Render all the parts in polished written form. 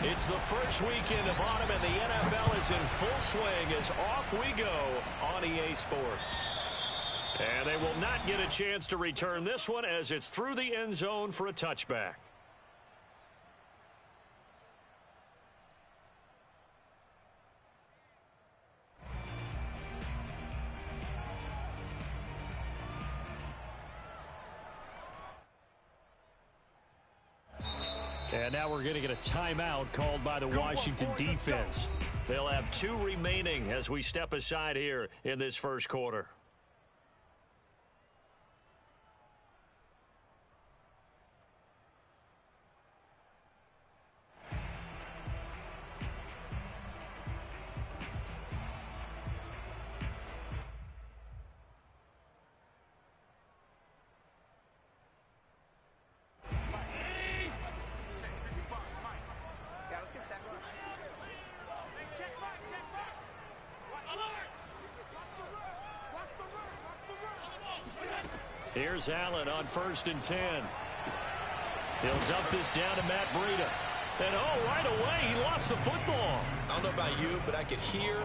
It's the first weekend of autumn, and the NFL is in full swing as off we go on EA Sports. And they will not get a chance to return this one as it's through the end zone for a touchback. And now we're going to get a timeout called by the Washington defense. They'll have 2 remaining as we step aside here in this first quarter. Here's Allen on 1st and 10. He'll dump this down to Matt Breida. And, right away, he lost the football. I don't know about you, but I could hear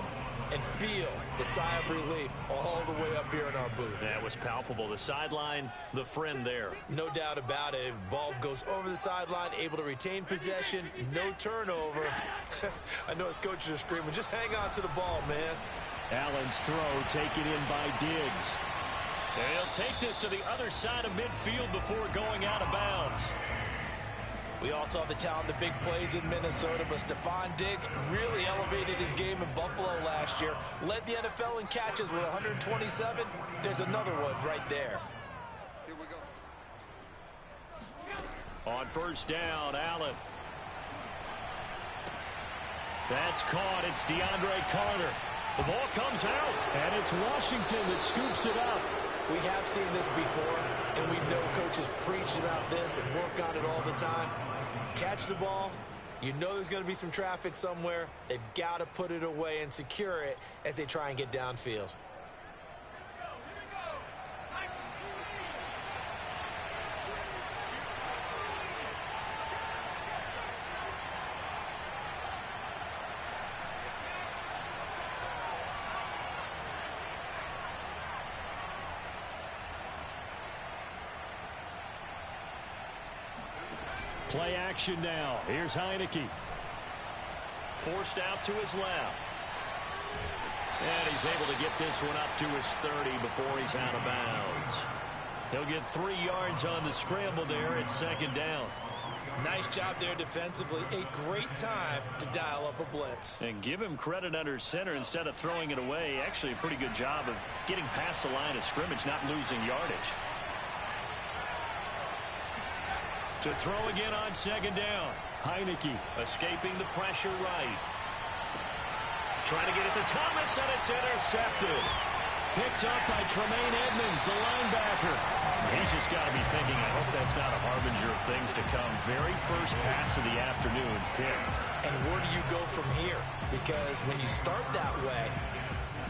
and feel the sigh of relief all the way up here in our booth. That was palpable. The sideline, the friend there. No doubt about it. If the ball goes over the sideline, able to retain possession, no turnover. I know his coaches are screaming, just hang on to the ball, man. Allen's throw taken in by Diggs. And he'll take this to the other side of midfield before going out of bounds. We all saw the talent, the big plays in Minnesota, but Stephon Diggs really elevated his game in Buffalo last year. Led the NFL in catches with 127. There's another one right there. Here we go. On 1st down, Allen. That's caught. It's DeAndre Carter. The ball comes out, and it's Washington that scoops it up. We have seen this before, and we know coaches preach about this and work on it all the time. Catch the ball. You know there's going to be some traffic somewhere. They've got to put it away and secure it as they try and get downfield. Play action now. Here's Heineke. Forced out to his left. And he's able to get this one up to his 30 before he's out of bounds. He'll get 3 yards on the scramble there at 2nd down. Nice job there defensively. A great time to dial up a blitz. And give him credit under center instead of throwing it away. Actually, a pretty good job of getting past the line of scrimmage, not losing yardage. To throw again on 2nd down. Heineke escaping the pressure right. Trying to get it to Thomas, and it's intercepted. Picked up by Tremaine Edmonds, the linebacker. He's just got to be thinking, I hope that's not a harbinger of things to come. Very first pass of the afternoon picked. And where do you go from here? Because when you start that way,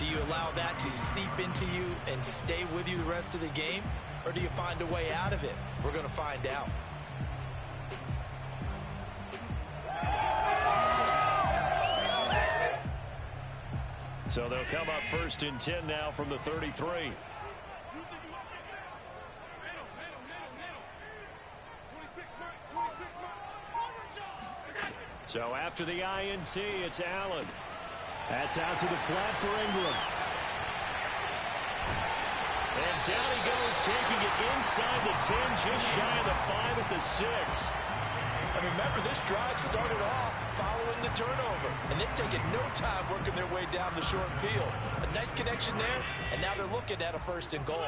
do you allow that to seep into you and stay with you the rest of the game? Or do you find a way out of it? We're going to find out. So they'll come up 1st and 10 now from the 33. So after the INT, it's Allen. That's out to the flat for Ingram. And down he goes, taking it inside the 10, just shy of the 5 at the 6. And remember, this drive started off following the turnover, and they've taken no time working their way down the short field. A nice connection there, and now they're looking at a 1st and goal.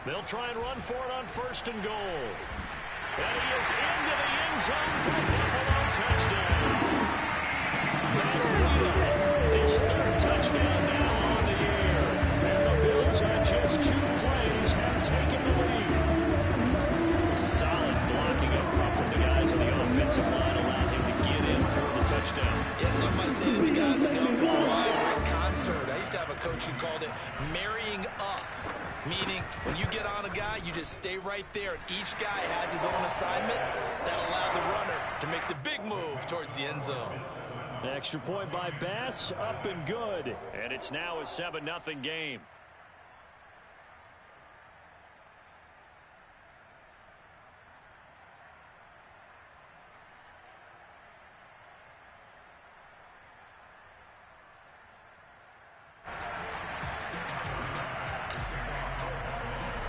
They'll try and run for it on 1st and goal. And he is into the end zone for a Buffalo touchdown. His 3rd touchdown now on the year. And the Bills on just 2 plays have taken the lead. Solid blocking up front from the guys on the offensive line allowed him to get in for the touchdown. Yes, some might say that the guys in the offensive line were in concert. I used to have a coach who called it marrying up, meaning when you get on a guy, you just stay right there, and each guy has his own assignment that allowed the runner to make the big move towards the end zone. The extra point by Bass, up and good. And it's now a 7-0 game.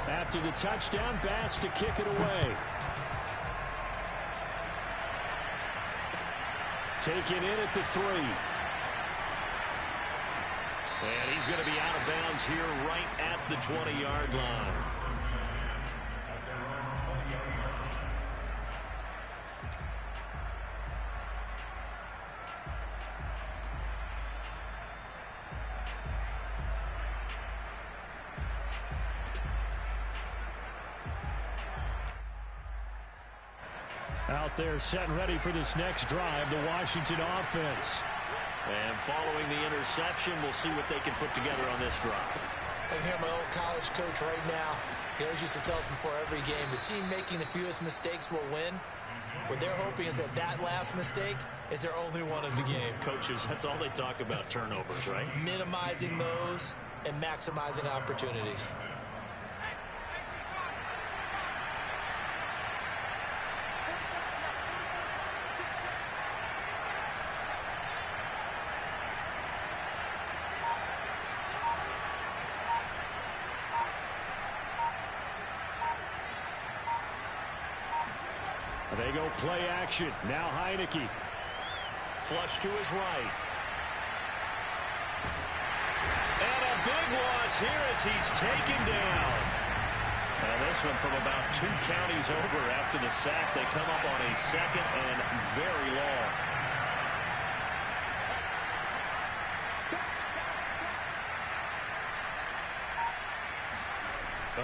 After the touchdown, Bass to kick it away. Taken in at the 3. And he's going to be out of bounds here right at the 20-yard line. Out there set and ready for this next drive, the Washington offense. And following the interception, we'll see what they can put together on this drive. I can hear my old college coach right now. He always used to tell us before every game, the team making the fewest mistakes will win. What they're hoping is that that last mistake is their only one of the game. Coaches, that's all they talk about, turnovers, right? Minimizing those and maximizing opportunities. They go play action. Now Heineke. Flush to his right. And a big loss here as he's taken down. And this one from about 2 counties over after the sack. They come up on a 2nd and very long.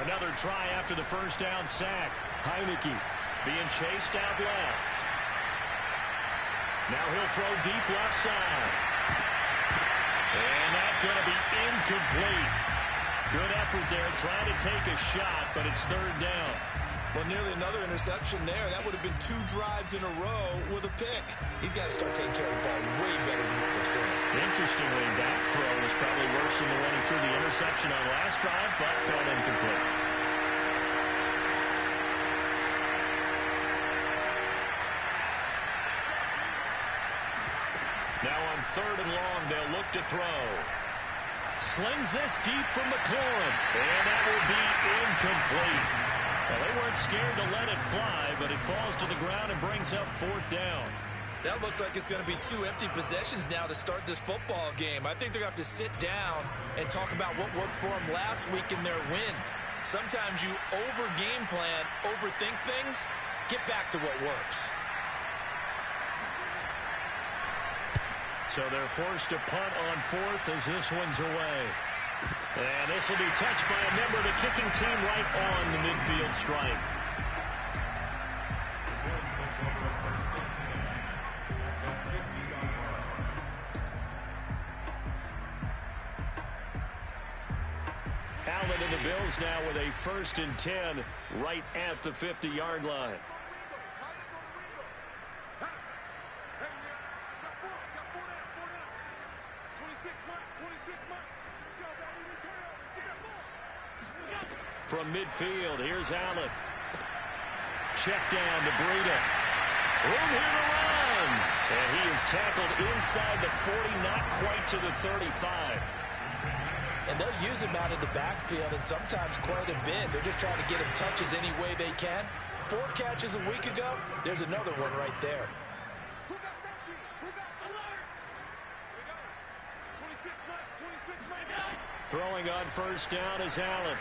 Another try after the first down sack. Heineke being chased out left. Now he'll throw deep left side. And that's going to be incomplete. Good effort there trying to take a shot, but it's 3rd down. Well, nearly another interception there. That would have been 2 drives in a row with a pick. He's got to start taking care of the ball way better than what we're seeing. Interestingly, that throw was probably worse than the one he threw the interception on last drive, but fell incomplete. Now on 3rd and long, they'll look to throw. Slings this deep from McLaurin. And that will be incomplete. Well, they weren't scared to let it fly, but it falls to the ground and brings up 4th down. That looks like it's going to be 2 empty possessions now to start this football game. I think they're going to have to sit down and talk about what worked for them last week in their win. Sometimes you over-game plan, overthink things, get back to what works. So they're forced to punt on 4th as this one's away. And this will be touched by a member of the kicking team right on the midfield strike. Allen and the Bills now with a 1st and 10 right at the 50-yard line. From midfield, here's Allen. Check down to Breida. Room here to run. And he is tackled inside the 40, not quite to the 35. And they'll use him out of the backfield, and sometimes quite a bit. They're just trying to get him touches any way they can. 4 catches a week ago. There's another one right there. Throwing on 1st down is Allen.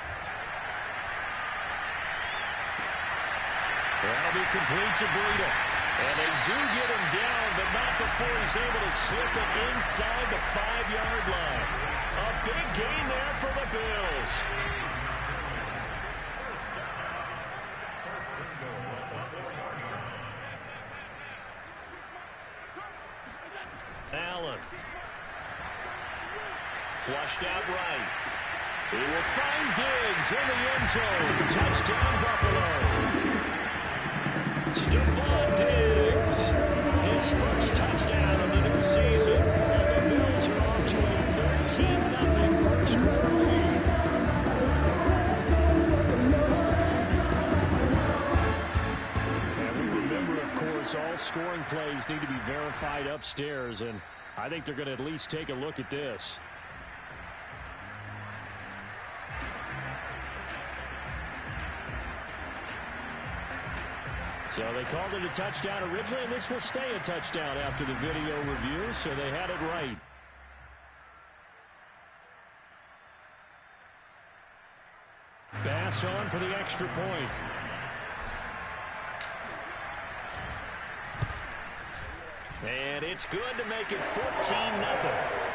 That'll be complete to Breida. And they do get him down, but not before he's able to slip it inside the 5-yard line. A big gain there for the Bills. Allen. Flushed out right. He will find Diggs in the end zone. Touchdown, Buffalo. Stephon Diggs. His first touchdown of the new season. And the Bills are off to a 13-0 first quarter lead. And we remember, of course, all scoring plays need to be verified upstairs. And I think they're going to at least take a look at this. So they called it a touchdown originally, and this will stay a touchdown after the video review, so they had it right. Bass on for the extra point. And it's good to make it 14-0.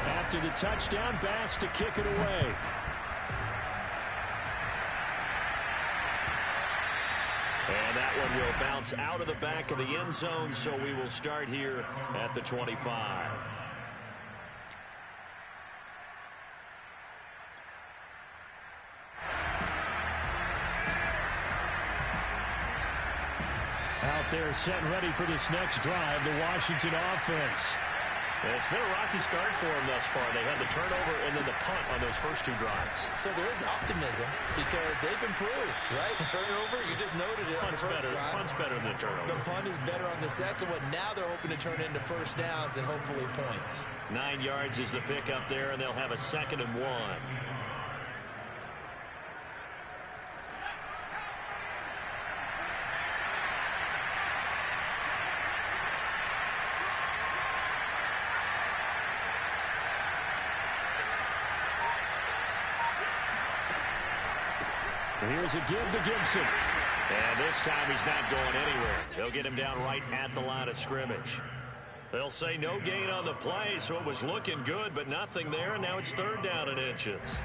After the touchdown, Bass to kick it away. And that one will bounce out of the back of the end zone, so we will start here at the 25. Out there set and ready for this next drive, the Washington offense. And it's been a rocky start for them thus far. They had the turnover and then the punt on those first two drives. So there is optimism because they've improved, right? Turnover, you just noted it. Punt's better. Punt's better than the turnover. The punt is better on the second one. Now they're hoping to turn into first downs and hopefully points. 9 yards is the pickup there, and they'll have a 2nd and 1. Here's a give to Gibson. And this time he's not going anywhere. They'll get him down right at the line of scrimmage. They'll say no gain on the play, so it was looking good, but nothing there, and now it's 3rd down and inches.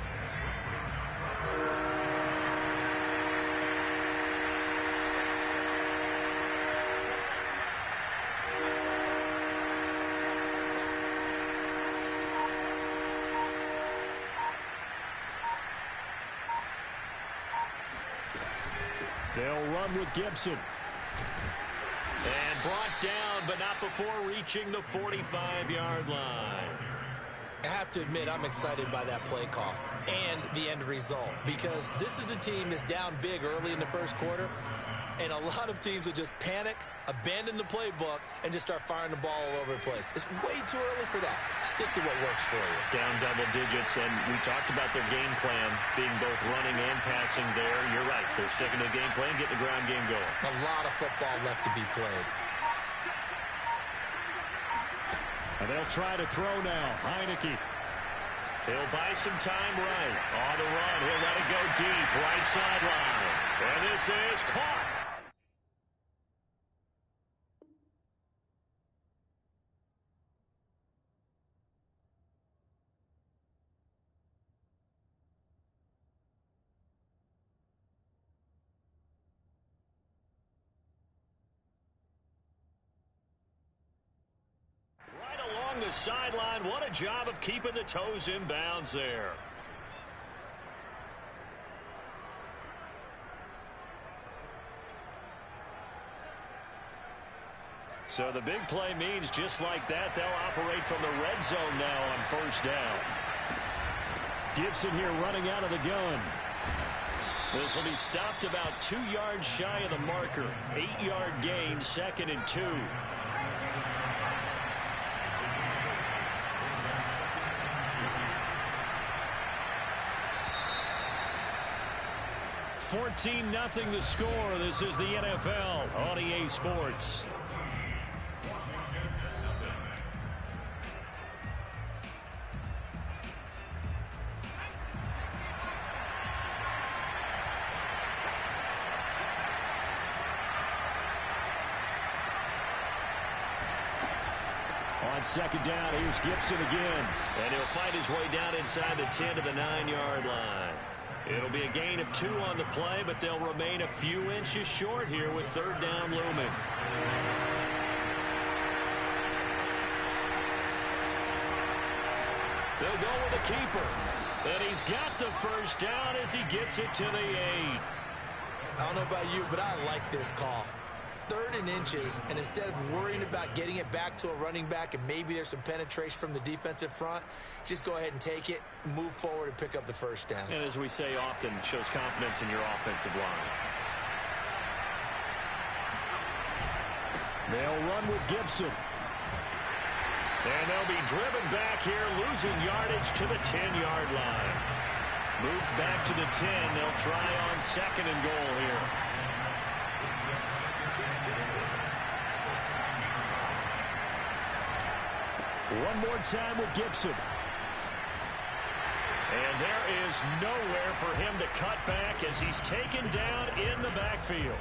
They'll run with Gibson. And brought down, but not before reaching the 45-yard line. I have to admit, I'm excited by that play call and the end result because this is a team that's down big early in the first quarter, and a lot of teams will just panic, abandon the playbook, and just start firing the ball all over the place. It's way too early for that. Stick to what works for you. Down double digits, and we talked about their game plan being both running and passing there. You're right. They're sticking to the game plan, getting the ground game going. A lot of football left to be played. And they'll try to throw now. Heineke. He'll buy some time right. On the run. He'll let it go deep. Right sideline. And this is caught. The sideline. What a job of keeping the toes in bounds there. So the big play means just like that, they'll operate from the red zone now on 1st down. Gibson here running out of the gun. This will be stopped about 2 yards shy of the marker. 8-yard gain, 2nd and 2. 14-0 the score. This is the NFL on EA Sports. On On second down, here's Gibson again. And he'll fight his way down inside the 10 to the 9-yard line. It'll be a gain of 2 on the play, but they'll remain a few inches short here with third down looming. They'll go with the keeper. And he's got the first down as he gets it to the 8. I don't know about you, but I like this call. 3rd and inches, and instead of worrying about getting it back to a running back and maybe there's some penetration from the defensive front, just go ahead and take it, move forward, and pick up the first down. And as we say often, shows confidence in your offensive line. They'll run with Gibson. And they'll be driven back here, losing yardage to the 10-yard line. Moved back to the 10. They'll try on second and goal here. One more time with Gibson. And there is nowhere for him to cut back as he's taken down in the backfield.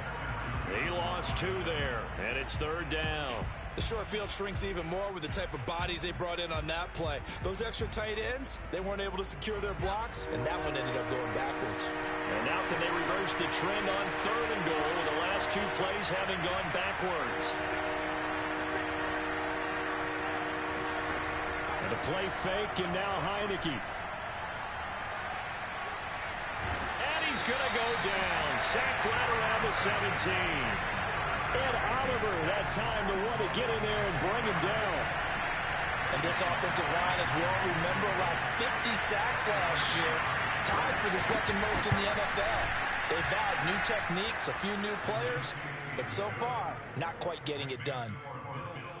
He lost 2 there, and it's third down. The short field shrinks even more with the type of bodies they brought in on that play. Those extra tight ends, they weren't able to secure their blocks, and that one ended up going backwards. And now can they reverse the trend on third and goal with the last 2 plays having gone backwards? And a play fake, and now Heineke. And he's going to go down. Sacked right around the 17. And Oliver, that time to want to get in there and bring him down. And this offensive line, as we all remember, like 50 sacks last year, tied for the second most in the NFL. They've vowed new techniques, a few new players, but so far, not quite getting it done.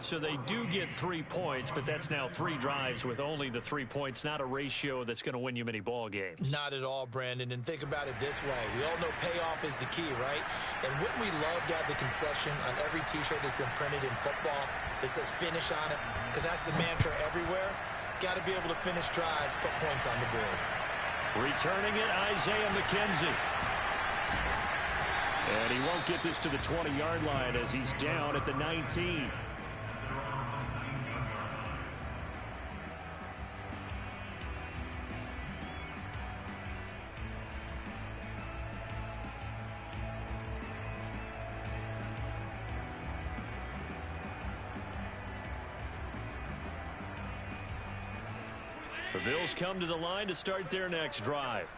So they do get 3 points, but that's now 3 drives with only the 3 points, not a ratio that's going to win you many ball games. Not at all, Brandon, and think about it this way. We all know payoff is the key, right? And wouldn't we love to have the concession on every T-shirt that's been printed in football that says finish on it? Because that's the mantra everywhere. Got to be able to finish drives, put points on the board. Returning it, Isaiah McKenzie. And he won't get this to the 20-yard line as he's down at the 19. The Bills come to the line to start their next drive.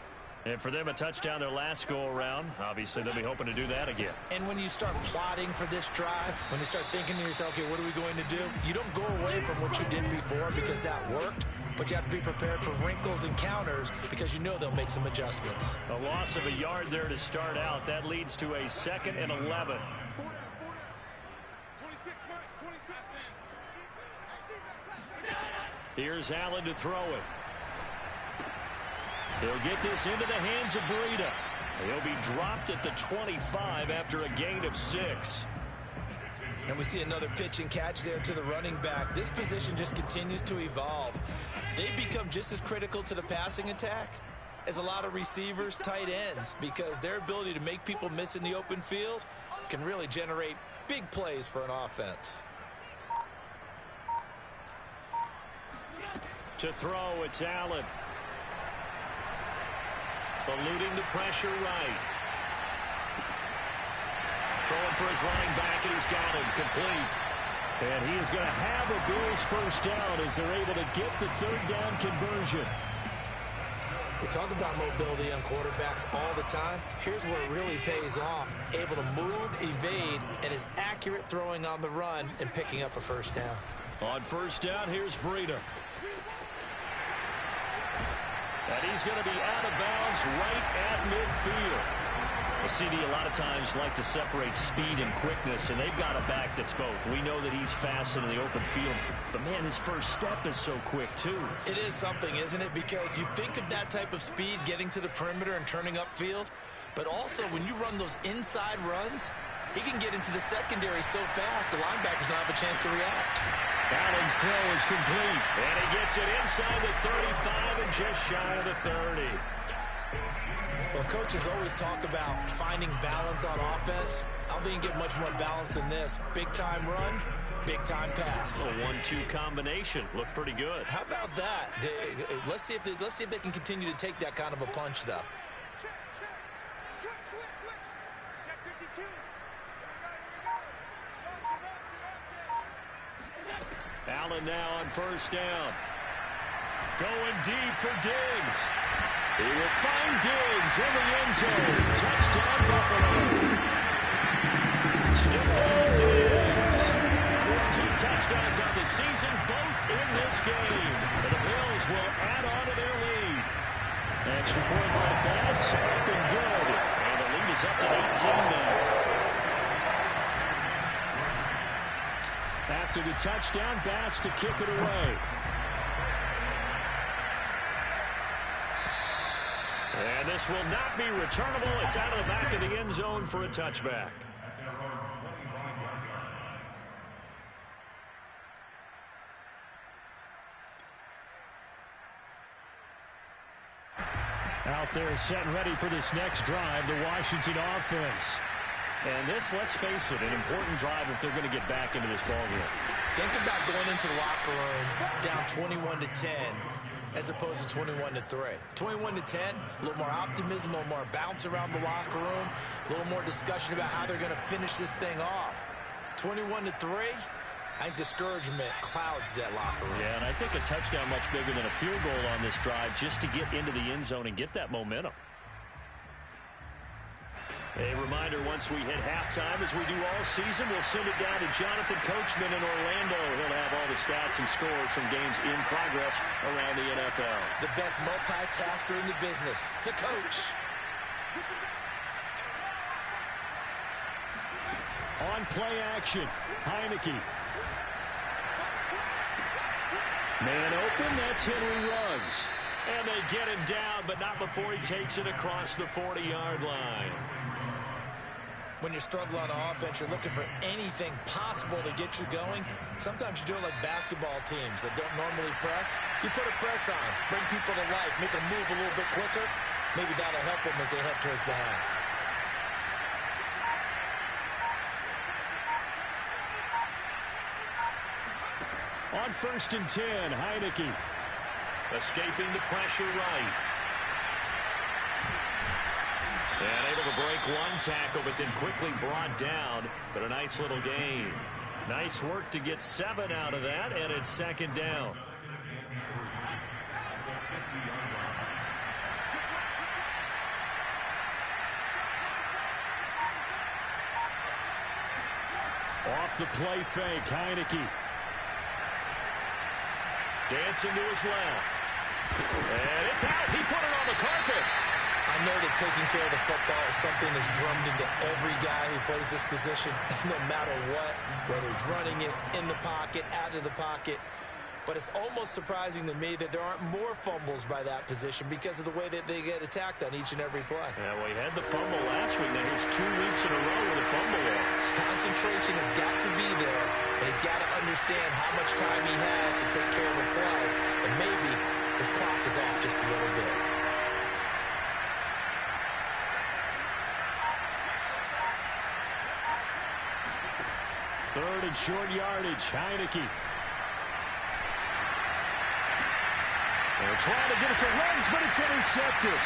And for them, a touchdown their last go-around. Obviously, they'll be hoping to do that again. And when you start plotting for this drive, when you start thinking to yourself, okay, what are we going to do? You don't go away from what you did before because that worked, but you have to be prepared for wrinkles and counters because you know they'll make some adjustments. A loss of a yard there to start out. That leads to a 2nd and 11. Here's Allen to throw it. He'll get this into the hands of Breida. He'll be dropped at the 25 after a gain of 6. And we see another pitch and catch there to the running back. This position just continues to evolve. They become just as critical to the passing attack as a lot of receivers, tight ends, because their ability to make people miss in the open field can really generate big plays for an offense. To throw, it's Allen. Eluding the pressure right. Throwing for his running back, and he's got him complete. And he is going to have a Bills first down as they're able to get the third down conversion. They talk about mobility on quarterbacks all the time. Here's where it really pays off. Able to move, evade, and is accurate throwing on the run and picking up a first down. On first down, here's Breida. And he's going to be out of bounds right at midfield. The CD a lot of times like to separate speed and quickness, and they've got a back that's both. We know that he's fast in the open field, but, man, his first step is so quick, too. It is something, isn't it? Because you think of that type of speed getting to the perimeter and turning upfield, but also when you run those inside runs, he can get into the secondary so fast the linebackers don't have a chance to react. Allen's throw is complete, and he gets it inside the 35 and just shy of the 30. Well, coaches always talk about finding balance on offense. I don't think you can get much more balance than this. Big-time run, Big-time pass. A 1-2 combination. Looked pretty good. How about that? Let's see if they can continue to take that kind of a punch, though. Allen now on first down. Going deep for Diggs. He will find Diggs in the end zone. Touchdown, Buffalo. Stephon Diggs with 2 touchdowns on the season, both in this game. And the Bills will add on to their lead. Extra point by Bass, up and good. And the lead is up to 18 now. After the touchdown, Bass to kick it away. And this will not be returnable. It's out of the back of the end zone for a touchback. Out there set and ready for this next drive, the Washington offense. And this, let's face it, an important drive if they're going to get back into this ballgame. Think about going into the locker room down 21-10 as opposed to 21-3. 21-10, a little more optimism, a little more bounce around the locker room, a little more discussion about how they're going to finish this thing off. 21-3, I think discouragement clouds that locker room. Yeah, and I think a touchdown much bigger than a field goal on this drive just to get into the end zone and get that momentum. A reminder, once we hit halftime, as we do all season, we'll send it down to Jonathan Coachman in Orlando. He'll have all the stats and scores from games in progress around the NFL. The best multitasker in the business, the coach. On play action, Heineke. Man open, that's Henry Ruggs. And they get him down, but not before he takes it across the 40-yard line. When you're struggling on offense, you're looking for anything possible to get you going. Sometimes you do it like basketball teams that don't normally press. You put a press on, bring people to life, make them move a little bit quicker. Maybe that'll help them as they head towards the half. On 1st and 10, Heineke. Escaping the pressure right. And able to break one tackle, but then quickly brought down. But a nice little gain. Nice work to get 7 out of that, and it's 2nd down. Off the play fake, Heineke. Dancing to his left. And it's out. He put it on the carpet. I know that taking care of the football is something that's drummed into every guy who plays this position, no matter what, whether he's running it, in the pocket, out of the pocket. But it's almost surprising to me that there aren't more fumbles by that position because of the way that they get attacked on each and every play. Yeah, well, he had the fumble last week. Now here's 2 weeks in a row with a fumble loss. Concentration has got to be there, and he's got to understand how much time he has to take care of a play, and maybe his clock is off just a little bit. Third and short yardage, Heineke. They're trying to get it to Ruggs, but it's intercepted.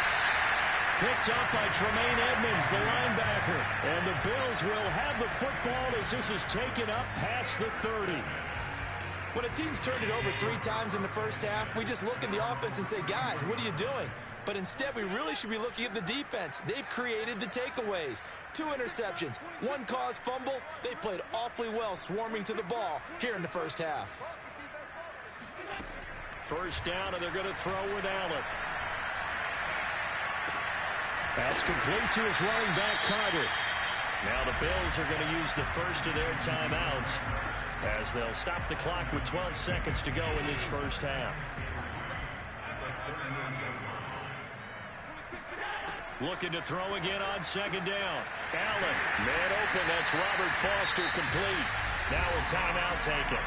Picked up by Tremaine Edmonds, the linebacker. And the Bills will have the football as this is taken up past the 30. When a team's turned it over 3 times in the first half, we just look at the offense and say, guys, what are you doing? But instead, we really should be looking at the defense. They've created the takeaways. 2 interceptions, 1 caused fumble. They've played awfully well swarming to the ball here in the first half. First down, and they're going to throw with Allen. That's complete to his running back, Carter. Now the Bills are going to use the first of their timeouts as they'll stop the clock with 12 seconds to go in this first half. Looking to throw again on 2nd down. Allen, man open. That's Robert Foster, complete. Now a timeout taken.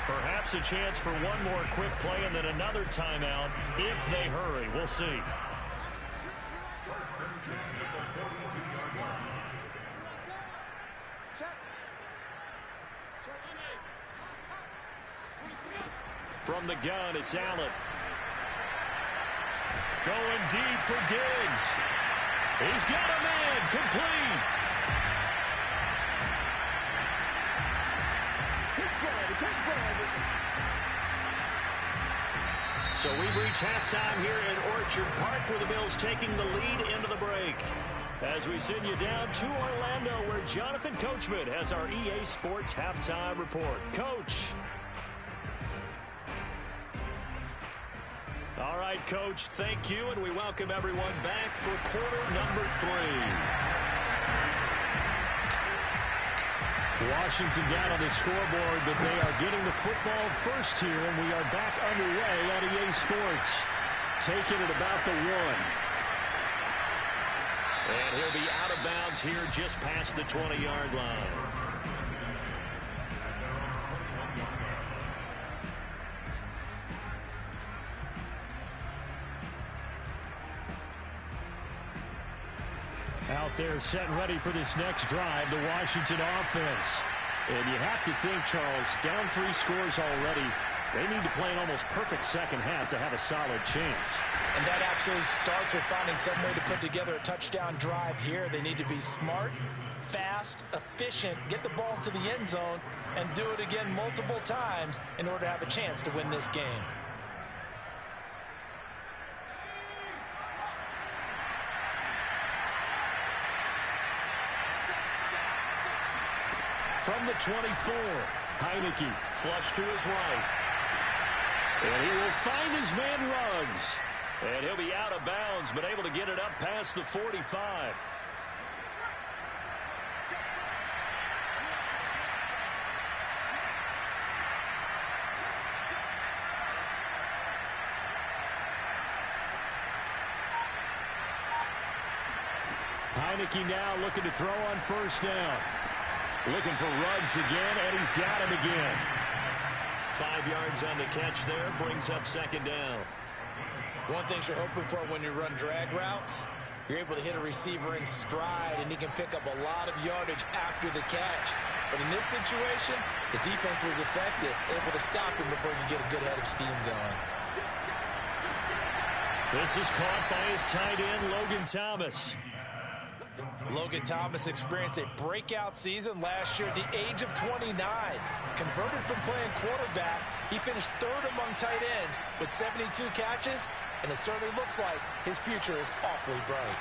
Perhaps a chance for one more quick play and then another timeout if they hurry. We'll see. from the gun. It's Allen. Going deep for Diggs. He's got a man. Complete. So we've reached halftime here in Orchard Park, where the Bills taking the lead into the break. As we send you down to Orlando, where Jonathan Coachman has our EA Sports halftime report. Coach. All right, Coach, thank you, and we welcome everyone back for quarter number 3. Washington down on the scoreboard, but they are getting the football first here, and we are back underway at EA Sports. Taking it about the 1. And he'll be out of bounds here just past the 20-yard line. Out there set and ready for this next drive, the Washington offense. And you have to think, Charles, down 3 scores already. They need to play an almost perfect second half to have a solid chance. And that absolutely starts with finding some way to put together a touchdown drive here. They need to be smart, fast, efficient, get the ball to the end zone, and do it again multiple times in order to have a chance to win this game. From the 24, Heineke flush to his right. And he will find his man Ruggs. And he'll be out of bounds, but able to get it up past the 45. Heineke now looking to throw on first down. Looking for Ruggs again, and he's got him again. 5 yards on the catch there, brings up second down. One thing you're hoping for when you run drag routes, you're able to hit a receiver in stride, and he can pick up a lot of yardage after the catch. But in this situation, the defense was effective, able to stop him before you get a good head of steam going. This is caught by his tight end, Logan Thomas. Logan Thomas experienced a breakout season last year at the age of 29. Converted from playing quarterback, he finished 3rd among tight ends with 72 catches, and it certainly looks like his future is awfully bright.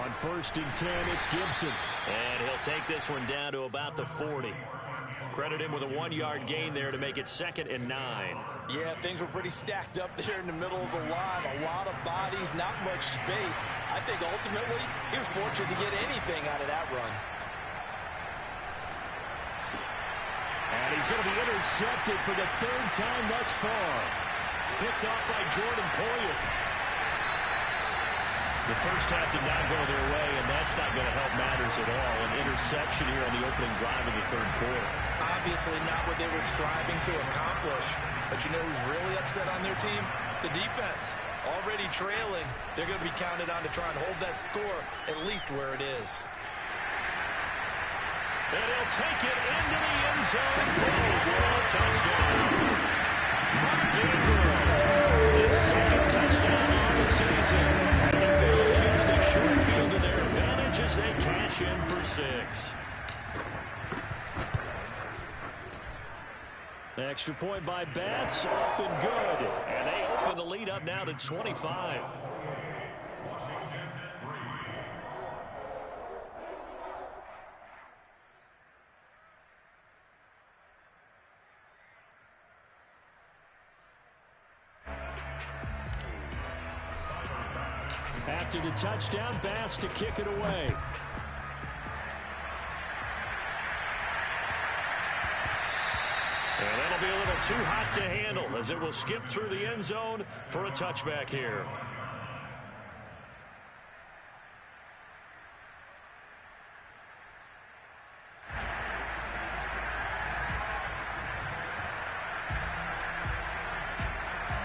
On 1st and 10, it's Gibson. And he'll take this one down to about the 40. Credit him with a 1-yard gain there to make it 2nd and 9. Yeah, things were pretty stacked up there in the middle of the line. A lot of bodies, not much space. I think ultimately he was fortunate to get anything out of that run. And he's going to be intercepted for the 3rd time thus far. Picked off by Jordan Poyer. The first half did not go their way, and that's not going to help matters at all. An interception here on the opening drive of the 3rd quarter. Obviously not what they were striving to accomplish. But you know who's really upset on their team? The defense. Already trailing, they're going to be counted on to try and hold that score at least where it is. And he'll take it into the end zone for a touchdown. Mark Ingram, his 2nd touchdown on the season. And the Bills use the short field to their advantage as they cash in for 6. Extra point by Bass, up and good. And they open the lead up now to 25. After the touchdown, Bass to kick it away. And that'll be a little too hot to handle as it will skip through the end zone for a touchback here.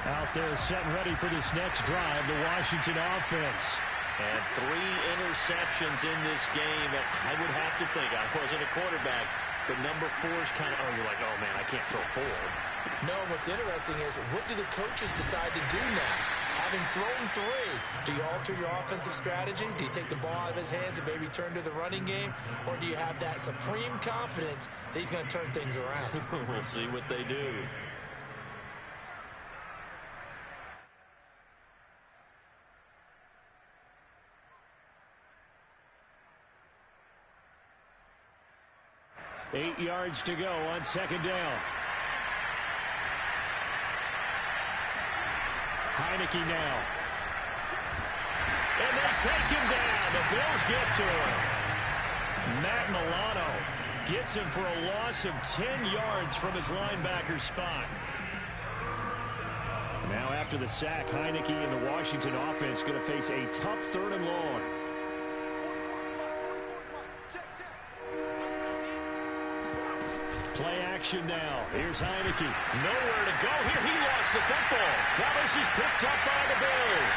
Out there set and ready for this next drive, the Washington offense. And 3 interceptions in this game. I would have to think, I wasn't a quarterback, but number 4 is kind of, you're like, oh, man, I can't throw 4. No, what's interesting is what do the coaches decide to do now? Having thrown 3, do you alter your offensive strategy? Do you take the ball out of his hands and maybe turn to the running game? Or do you have that supreme confidence that he's going to turn things around? We'll see what they do. Eight yards to go on second down. Heineke now. And they take him down. The Bills get to him. Matt Milano gets him for a loss of 10 yards from his linebacker spot. Now after the sack, Heineke and the Washington offense going to face a tough 3rd and long. Play action now. Here's Heineke. Nowhere to go here. He lost the football. Now this is picked up by the Bills.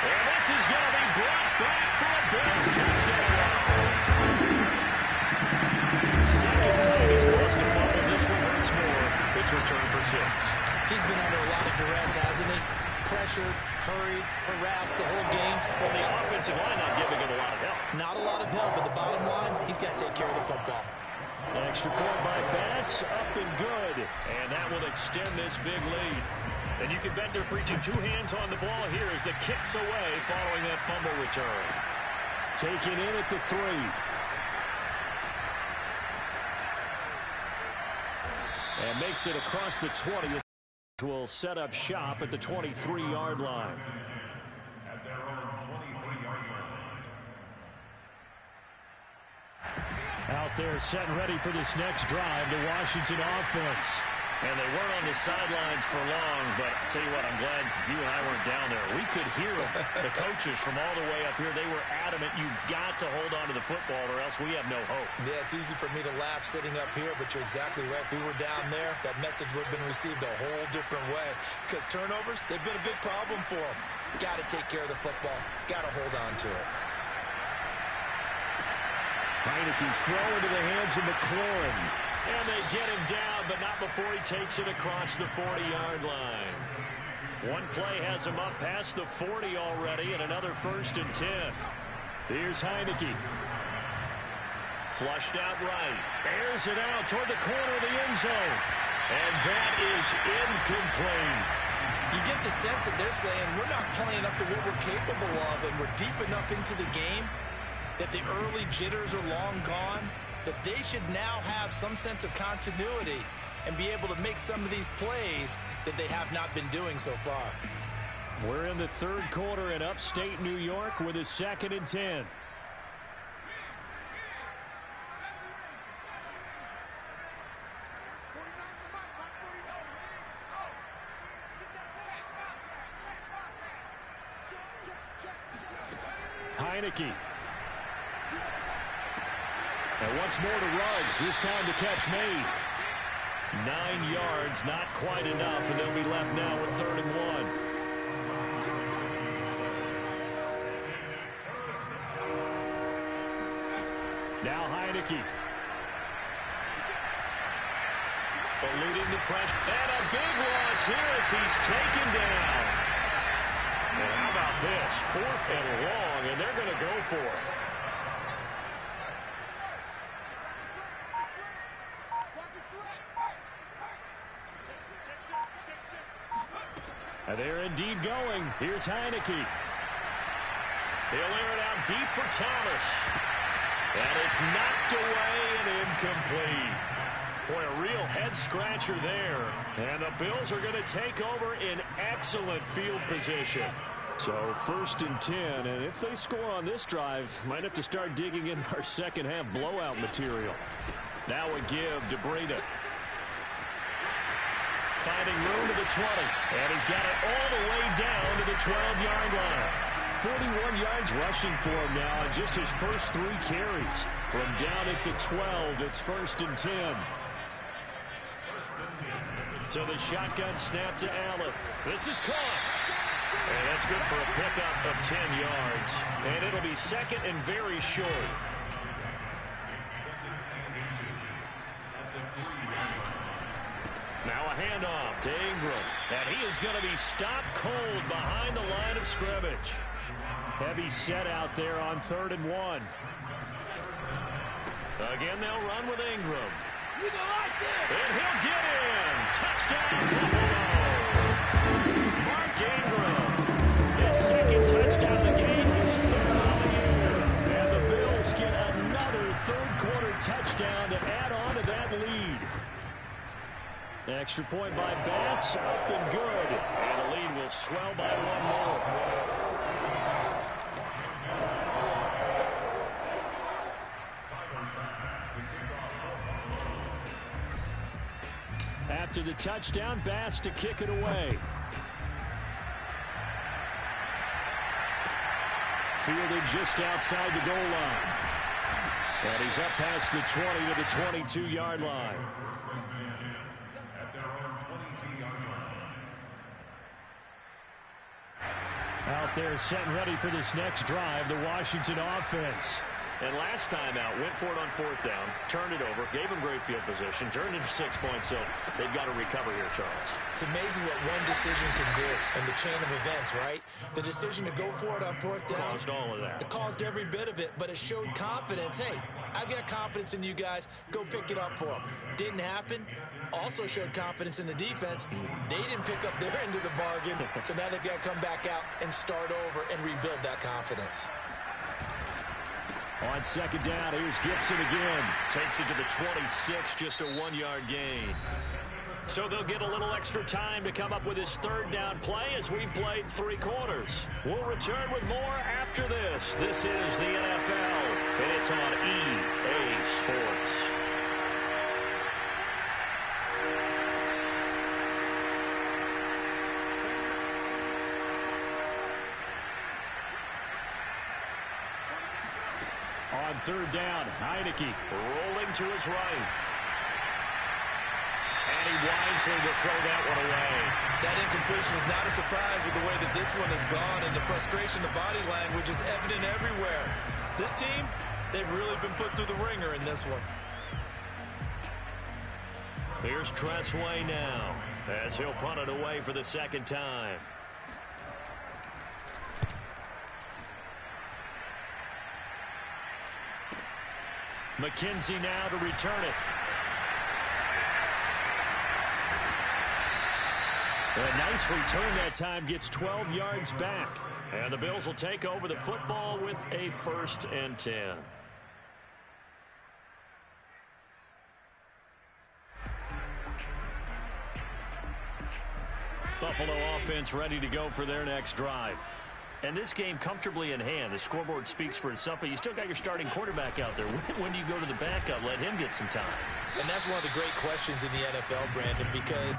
And this is going to be brought back for a Bills touchdown. Second time he's lost a fumble. This one hurts more. It's returned for 6. He's been under a lot of duress, hasn't he? Pressured, hurried, harassed the whole game. Well, the offensive line not giving him a lot of help. Not a lot of help, but the bottom line, he's got to take care of the football. Extra point by Bass, up and good. And that will extend this big lead. And you can bet they're preaching 2 hands on the ball here as the kick's away following that fumble return. Taken in at the 3. And makes it across the 20. Will set up shop at the 23-yard line. At their own 23-yard line. Out there set and ready for this next drive, the Washington offense. And they weren't on the sidelines for long, but I'll tell you what, I'm glad you and I weren't down there. We could hear them. The coaches from all the way up here, they were adamant, you've got to hold on to the football or else we have no hope. Yeah, it's easy for me to laugh sitting up here, but you're exactly right. If we were down there, that message would have been received a whole different way. Because turnovers, they've been a big problem for them. Got to take care of the football. Got to hold on to it. Heineke's throw into the hands of McLaurin. And they get him down, but not before he takes it across the 40-yard line. One play has him up past the 40 already, and another 1st and 10. Here's Heineke. Flushed out right. Airs it out toward the corner of the end zone. And that is incomplete. You get the sense that they're saying we're not playing up to what we're capable of, and we're deep enough into the game that the early jitters are long gone, that they should now have some sense of continuity and be able to make some of these plays that they have not been doing so far. We're in the 3rd quarter in upstate New York with a 2nd and 10. Heineke. And once more to Ruggs, this time to catch made. 9 yards, not quite enough, and they'll be left now with 3rd and 1. Now Heineke. Eluding the pressure. And a big loss here as he's taken down. And how about this? 4th and long, and they're going to go for it. And they're indeed going. Here's Heineke. He'll air it out deep for Thomas. And it's knocked away and incomplete. Boy, a real head-scratcher there. And the Bills are going to take over in excellent field position. So 1st and 10, and if they score on this drive, might have to start digging in our second-half blowout material. Now a give to Breida. Finding room to the 20, and he's got it all the way down to the 12-yard line. 41 yards rushing for him now in just his first 3 carries. From down at the 12, it's 1st and 10. So the shotgun snap to Allen. This is caught. And that's good for a pickup of 10 yards. And it'll be 2nd and very short. To Ingram. And he is going to be stopped cold behind the line of scrimmage. Heavy set out there on 3rd and 1. Again, they'll run with Ingram. And he'll get in. Touchdown, Buffalo. Mark Ingram. His second touchdown of the game, his 3rd on the year. And the Bills get another 3rd quarter touchdown to add on to that lead. Extra point by Bass, up and good. And the lead will swell by 1 more. After the touchdown, Bass to kick it away. Fielded just outside the goal line. And he's up past the 20 to the 22-yard line. Out there set and ready for this next drive, the Washington offense. And last time out, went for it on 4th down, turned it over, gave him great field position, turned into 6 points, so they've got to recover here, Charles. It's amazing what one decision can do in the chain of events, right? The decision to go for it on 4th down. Caused all of that. It caused every bit of it, but it showed confidence. Hey, I've got confidence in you guys. Go pick it up for them. Didn't happen. Also showed confidence in the defense. They didn't pick up their end of the bargain, so now they've got to come back out and start over and rebuild that confidence. On 2nd down, here's Gibson again. Takes it to the 26, just a 1-yard gain. So they'll get a little extra time to come up with his 3rd down play as we've played 3 quarters. We'll return with more after this. This is the NFL, and it's on EA Sports. On 3rd down, Heineke rolling to his right. And he wisely will throw that one away. That incompletion is not a surprise with the way that this one has gone, and the frustration of body language is evident everywhere. This team, they've really been put through the ringer in this one. Here's Tressway now, as he'll punt it away for the 2nd time. McKenzie now to return it. A nice return that time, gets 12 yards back. And the Bills will take over the football with a 1st and 10. Buffalo offense ready to go for their next drive. And this game comfortably in hand. The scoreboard speaks for itself, but you still got your starting quarterback out there. When do you go to the backup? Let him get some time. And that's one of the great questions in the NFL, Brandon, because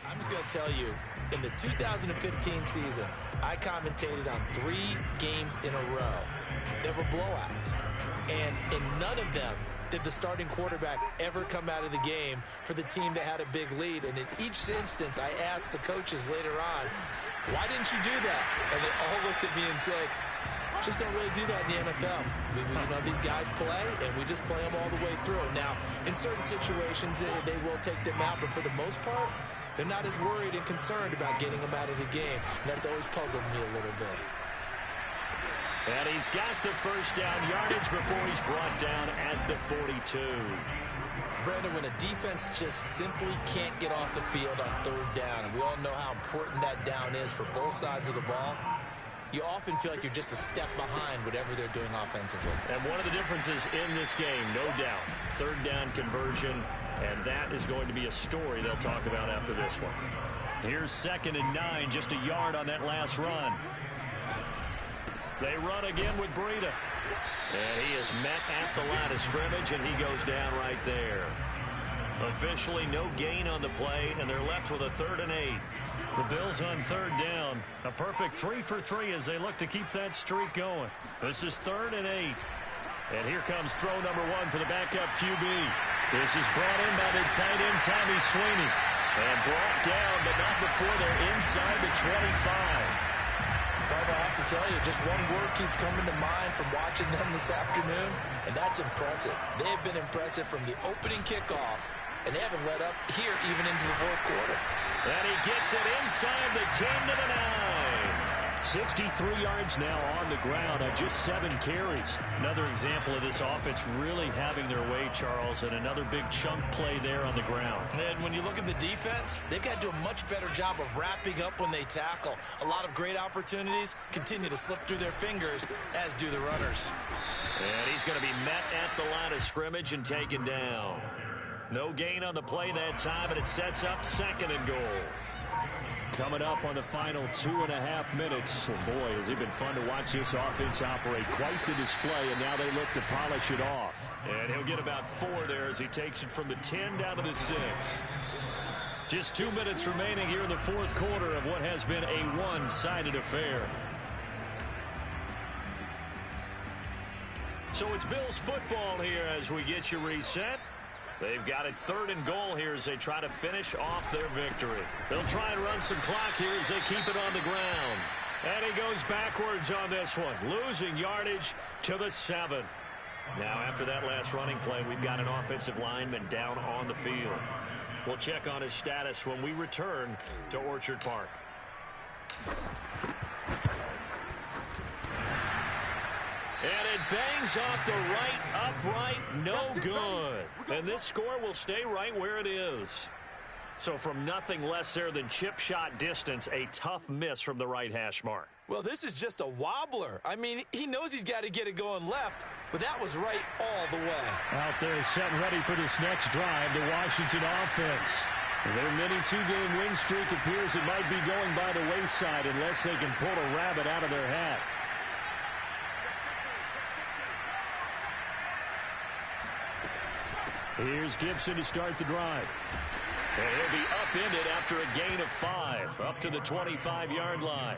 I'm just going to tell you, in the 2015 season, I commentated on 3 games in a row. There were blowouts. And in none of them did the starting quarterback ever come out of the game for the team that had a big lead. And in each instance, I asked the coaches later on, why didn't you do that? And they all looked at me and said, just don't really do that in the NFL. You know, these guys play, and we just play them all the way through. Now, in certain situations, they will take them out, but for the most part, they're not as worried and concerned about getting them out of the game. And that's always puzzled me a little bit. And he's got the 1st down yardage before he's brought down at the 42. Brandon, when a defense just simply can't get off the field on 3rd down, and we all know how important that down is for both sides of the ball, you often feel like you're just a step behind whatever they're doing offensively. And one of the differences in this game, no doubt, 3rd down conversion, and that is going to be a story they'll talk about after this one. Here's 2nd and 9, just a yard on that last run. They run again with Breida. And he is met at the line of scrimmage, and he goes down right there. Officially no gain on the play, and they're left with a 3rd and 8. The Bills on 3rd down. A perfect 3 for 3 as they look to keep that streak going. This is 3rd and 8. And here comes throw number 1 for the backup QB. This is brought in by the tight end, Tommy Sweeney. And brought down, but not before they're inside the 25. Barbara, have to tell you, just one word keeps coming to mind from watching them this afternoon, and that's impressive. They have been impressive from the opening kickoff, and they haven't let up here even into the fourth quarter. And he gets it inside the 10 to the 9. 63 yards now on the ground on just 7 carries. Another example of this offense really having their way, Charles, and another big chunk play there on the ground. And when you look at the defense, they've got to do a much better job of wrapping up when they tackle. A lot of great opportunities continue to slip through their fingers, as do the runners. And he's going to be met at the line of scrimmage and taken down. No gain on the play that time, and it sets up 2nd and goal. Coming up on the final 2.5 minutes. And boy, has it been fun to watch this offense operate. Quite the display, and now they look to polish it off. And he'll get about 4 there as he takes it from the 10 down to the 6. Just 2 minutes remaining here in the fourth quarter of what has been a one-sided affair. So it's Bills football here as we get you reset. They've got it 3rd and goal here as they try to finish off their victory. They'll try and run some clock here as they keep it on the ground. And he goes backwards on this one, losing yardage to the 7. Now after that last running play, we've got an offensive lineman down on the field. We'll check on his status when we return to Orchard Park. And it bangs off the right upright, no good. And this score will stay right where it is. So from nothing less there than chip shot distance, a tough miss from the right hash mark. Well, this is just a wobbler. I mean, he knows he's got to get it going left, but that was right all the way. Out there set ready for this next drive, the Washington offense. Their mini 2-game win streak appears it might be going by the wayside unless they can pull a rabbit out of their hat. Here's Gibson to start the drive. And he'll be upended after a gain of 5, up to the 25-yard line.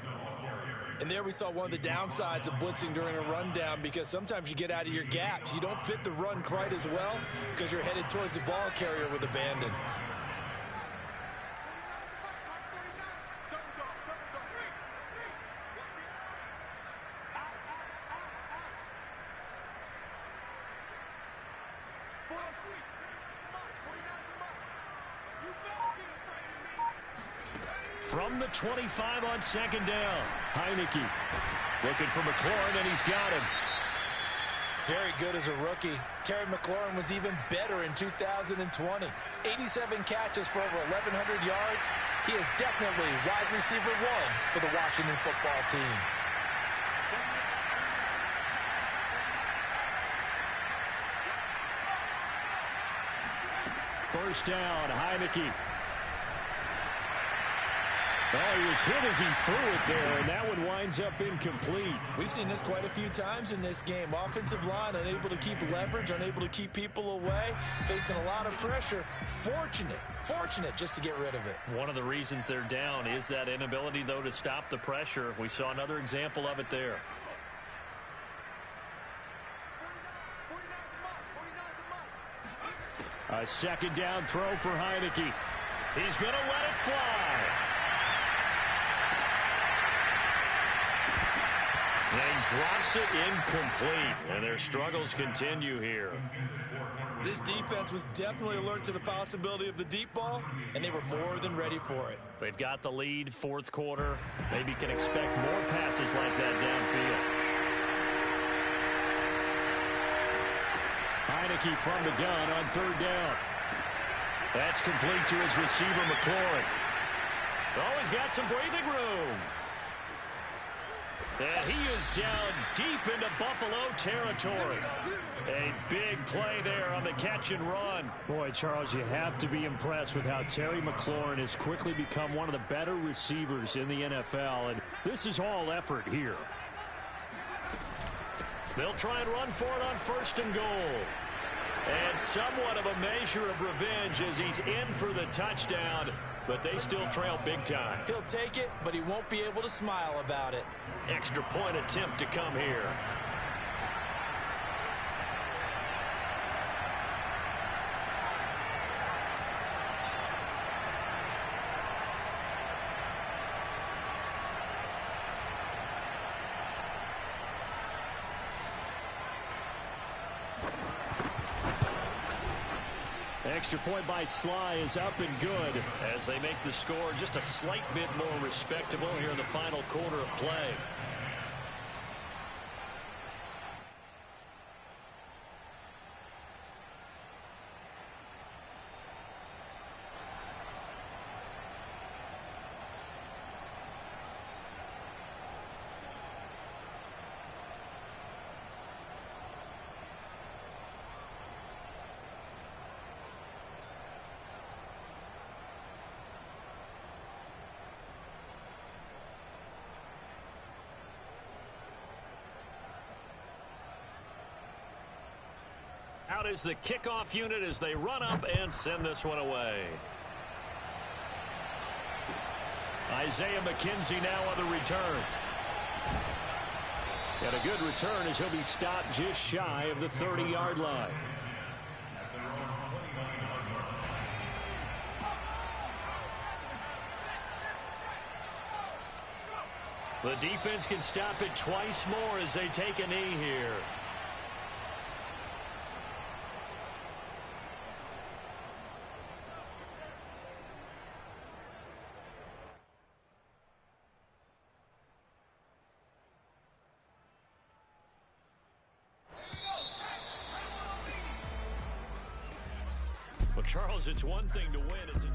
And there we saw one of the downsides of blitzing during a rundown, because sometimes you get out of your gaps. You don't fit the run quite as well because you're headed towards the ball carrier with abandon. From the 25 on 2nd down, Heineke looking for McLaurin, and he's got him. Very good as a rookie. Terry McLaurin was even better in 2020. 87 catches for over 1,100 yards. He is definitely wide receiver 1 for the Washington football team. First down, Heineke. Oh, he was hit as he threw it there, and that one winds up incomplete. We've seen this quite a few times in this game. Offensive line unable to keep leverage, unable to keep people away, facing a lot of pressure. Fortunate just to get rid of it. One of the reasons they're down is that inability, though, to stop the pressure. We saw another example of it there. A 2nd down throw for Heineke. He's going to let it fly. And he drops it incomplete, and their struggles continue here. This defense was definitely alert to the possibility of the deep ball, and they were more than ready for it. They've got the lead, 4th quarter. Maybe can expect more passes like that downfield. Heineke from the gun on 3rd down. That's complete to his receiver, McLaurin. Oh, he's got some breathing room. And he is down deep into Buffalo territory. A big play there on the catch and run. Boy, Charles, you have to be impressed with how Terry McLaurin has quickly become one of the better receivers in the NFL. And this is all effort here. They'll try and run for it on 1st and goal. And somewhat of a measure of revenge as he's in for the touchdown, but they still trail big time. He'll take it, but he won't be able to smile about it. Extra point attempt to come here. Extra point by Sly is up and good as they make the score just a slight bit more respectable here in the final quarter of play. Out is the kickoff unit as they run up and send this one away. Isaiah McKenzie now on the return. And a good return as he'll be stopped just shy of the 30-yard line. The defense can stop it twice more as they take a knee here. Well, Charles, it's one thing to win. It's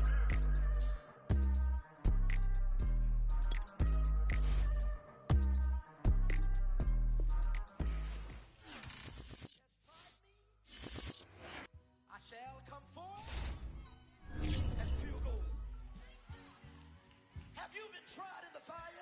I shall come forth as pure gold. Have you been tried in the fire?